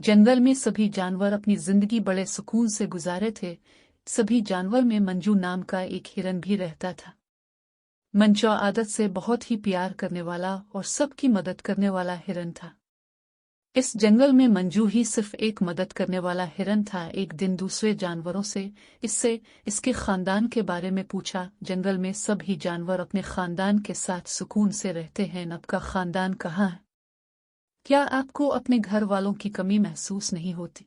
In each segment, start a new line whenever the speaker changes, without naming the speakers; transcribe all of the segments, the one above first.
जंगल में सभी जानवर अपनी जिंदगी बड़े सुकून से गुजारे थे। सभी जानवर में मंजू नाम का एक हिरन भी रहता था। मंजू आदत से बहुत ही प्यार करने वाला और सबकी मदद करने वाला हिरन था। इस जंगल में मंजू ही सिर्फ एक मदद करने वाला हिरन था। एक दिन दूसरे जानवरों से इससे इसके खानदान के बारे में पूछा। जंगल में सभी जानवर अपने खानदान के साथ सुकून से रहते हैं। आपका खानदान कहाँ है? क्या आपको अपने घर वालों की कमी महसूस नहीं होती?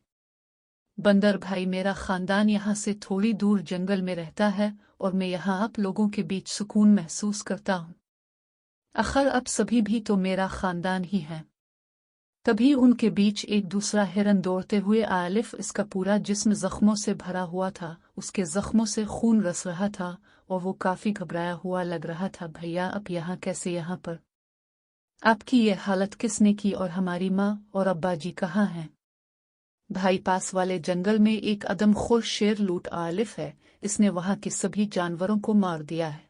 बंदर भाई, मेरा खानदान यहाँ से थोड़ी दूर जंगल में रहता है और मैं यहाँ आप लोगों के बीच सुकून महसूस करता हूँ। आखिर अब सभी भी तो मेरा खानदान ही है। तभी उनके बीच एक दूसरा हिरन दौड़ते हुए आलिफ, इसका पूरा जिस्म जख्मों से भरा हुआ था। उसके जख्मों से खून रस रहा था और वो काफी घबराया हुआ लग रहा था। भैया, अब यहाँ कैसे? यहाँ पर आपकी ये हालत किसने की और हमारी माँ और अब्बा जी कहाँ हैं? भाई, पास वाले जंगल में एक अदमखोर शेर लूट आलिफ है। इसने वहां के सभी जानवरों को मार दिया है।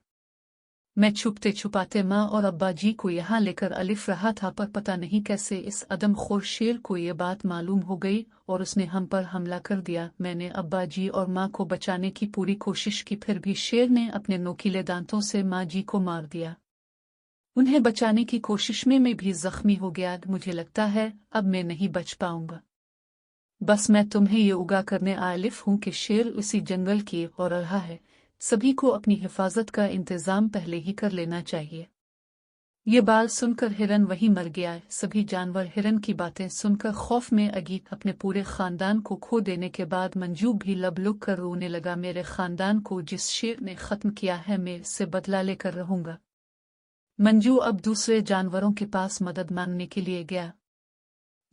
मैं छुपते छुपाते माँ और अब्बा जी को यहाँ लेकर अलिफ रहा था, पर पता नहीं कैसे इस अदमखोर शेर को ये बात मालूम हो गई और उसने हम पर हमला कर दिया। मैंने अब्बा जी और माँ को बचाने की पूरी कोशिश की, फिर भी शेर ने अपने नोकीले दांतों से माँ जी को मार दिया। उन्हें बचाने की कोशिश में मैं भी जख्मी हो गया। मुझे लगता है अब मैं नहीं बच पाऊंगा। बस मैं तुम्हें ये उगा करने आलिफ हूं कि शेर उसी जंगल की ओर रहा है। सभी को अपनी हिफाजत का इंतजाम पहले ही कर लेना चाहिए। ये बात सुनकर हिरन वहीं मर गया। सभी जानवर हिरन की बातें सुनकर खौफ में अगीत अपने पूरे खानदान को खो देने के बाद मंजू भी लबलुक कर रोने लगा। मेरे खानदान को जिस शेर ने खत्म किया है, मैं इससे बदला लेकर रहूंगा। मंजू अब दूसरे जानवरों के पास मदद मांगने के लिए गया,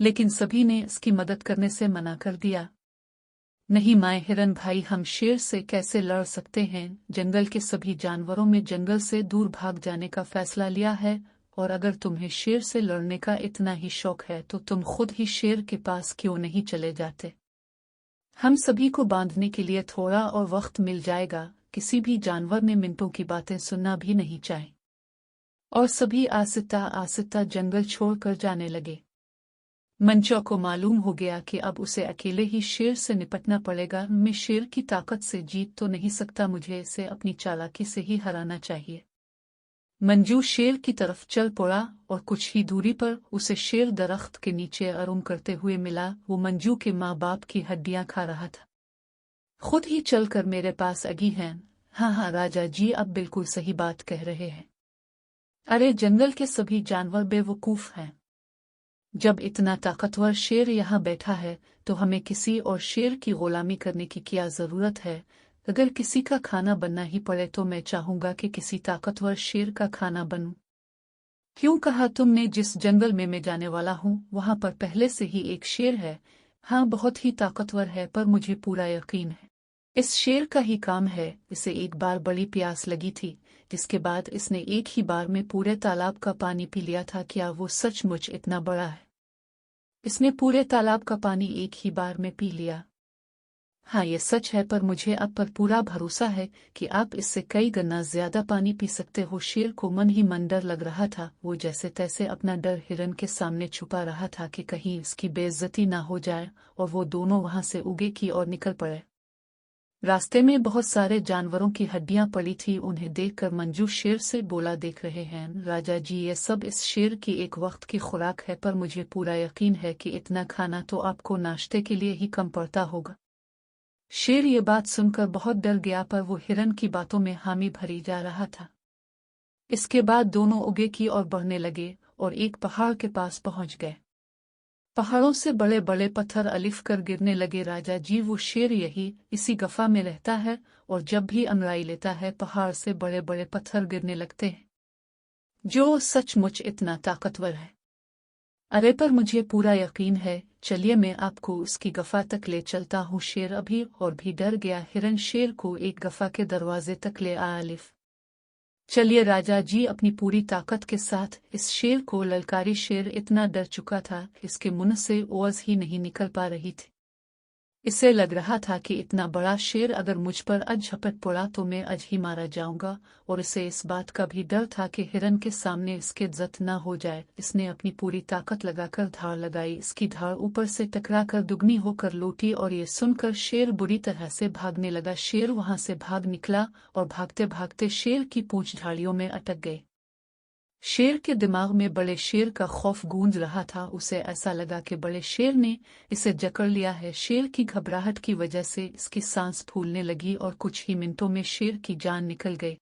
लेकिन सभी ने इसकी मदद करने से मना कर दिया। नहीं माए हिरन भाई, हम शेर से कैसे लड़ सकते हैं? जंगल के सभी जानवरों में जंगल से दूर भाग जाने का फैसला लिया है, और अगर तुम्हें शेर से लड़ने का इतना ही शौक है तो तुम खुद ही शेर के पास क्यों नहीं चले जाते? हम सभी को बांधने के लिए थोड़ा और वक्त मिल जाएगा। किसी भी जानवर ने मिनटों की बातें सुनना भी नहीं चाहिए। और सभी आहिस्ता आहिस्ता जंगल छोड़कर जाने लगे। मंचो को मालूम हो गया कि अब उसे अकेले ही शेर से निपटना पड़ेगा। मैं शेर की ताकत से जीत तो नहीं सकता, मुझे इसे अपनी चालाकी से ही हराना चाहिए। मंजू शेर की तरफ चल पड़ा और कुछ ही दूरी पर उसे शेर दरख्त के नीचे आराम करते हुए मिला। वो मंजू के माँ बाप की हड्डियां खा रहा था। खुद ही चलकर मेरे पास आगी हैं। हाँ हाँ राजा जी, अब बिल्कुल सही बात कह रहे हैं। अरे, जंगल के सभी जानवर बेवकूफ हैं। जब इतना ताकतवर शेर यहाँ बैठा है तो हमें किसी और शेर की गुलामी करने की क्या जरूरत है? अगर किसी का खाना बनना ही पड़े तो मैं चाहूंगा कि किसी ताकतवर शेर का खाना बनूं। क्यों कहा तुमने? जिस जंगल में मैं जाने वाला हूँ वहां पर पहले से ही एक शेर है। हाँ, बहुत ही ताकतवर है, पर मुझे पूरा यकीन है इस शेर का ही काम है। इसे एक बार बड़ी प्यास लगी थी, जिसके बाद इसने एक ही बार में पूरे तालाब का पानी पी लिया था। क्या वो सचमुच इतना बड़ा है? इसने पूरे तालाब का पानी एक ही बार में पी लिया। हाँ, ये सच है, पर मुझे आप पर पूरा भरोसा है कि आप इससे कई गुना ज्यादा पानी पी सकते हो। शेर को मन ही मन डर लग रहा था। वो जैसे तैसे अपना डर हिरन के सामने छुपा रहा था कि कहीं इसकी बेइज्जती ना हो जाए, और वो दोनों वहां से उगे की ओर निकल पड़े। रास्ते में बहुत सारे जानवरों की हड्डियां पड़ी थी। उन्हें देखकर मंजू शेर से बोला, देख रहे हैं राजा जी, ये सब इस शेर की एक वक्त की खुराक है, पर मुझे पूरा यकीन है कि इतना खाना तो आपको नाश्ते के लिए ही कम पड़ता होगा। शेर ये बात सुनकर बहुत डर गया, पर वो हिरन की बातों में हामी भरी जा रहा था। इसके बाद दोनों उगे की ओर बढ़ने लगे और एक पहाड़ के पास पहुंच गए। पहाड़ों से बड़े बड़े पत्थर अलिफ कर गिरने लगे। राजा जी, वो शेर इसी गुफा में रहता है, और जब भी अंगड़ाई लेता है पहाड़ से बड़े बड़े पत्थर गिरने लगते हैं। जो सचमुच इतना ताकतवर है? अरे, पर मुझे पूरा यकीन है। चलिए, मैं आपको उसकी गुफा तक ले चलता हूँ। शेर अभी और भी डर गया। हिरन शेर को एक गुफा के दरवाजे तक ले आया। अलिफ, चलिए राजा जी, अपनी पूरी ताकत के साथ इस शेर को ललकारी। शेर इतना डर चुका था, इसके मुंह से आवाज ही नहीं निकल पा रही थी। इसे लग रहा था कि इतना बड़ा शेर अगर मुझ पर आज झपट पड़ा तो मैं आज ही मारा जाऊंगा, और इसे इस बात का भी डर था कि हिरन के सामने इसके इज्जत न हो जाए। इसने अपनी पूरी ताकत लगाकर धार लगाई। इसकी धार ऊपर से टकराकर दुगनी होकर लौटी और ये सुनकर शेर बुरी तरह से भागने लगा। शेर वहां से भाग निकला और भागते भागते शेर की पूंछ झाड़ियों में अटक गई। शेर के दिमाग में बड़े शेर का खौफ गूंज रहा था। उसे ऐसा लगा कि बड़े शेर ने इसे जकड़ लिया है। शेर की घबराहट की वजह से इसकी सांस फूलने लगी और कुछ ही मिनटों में शेर की जान निकल गई।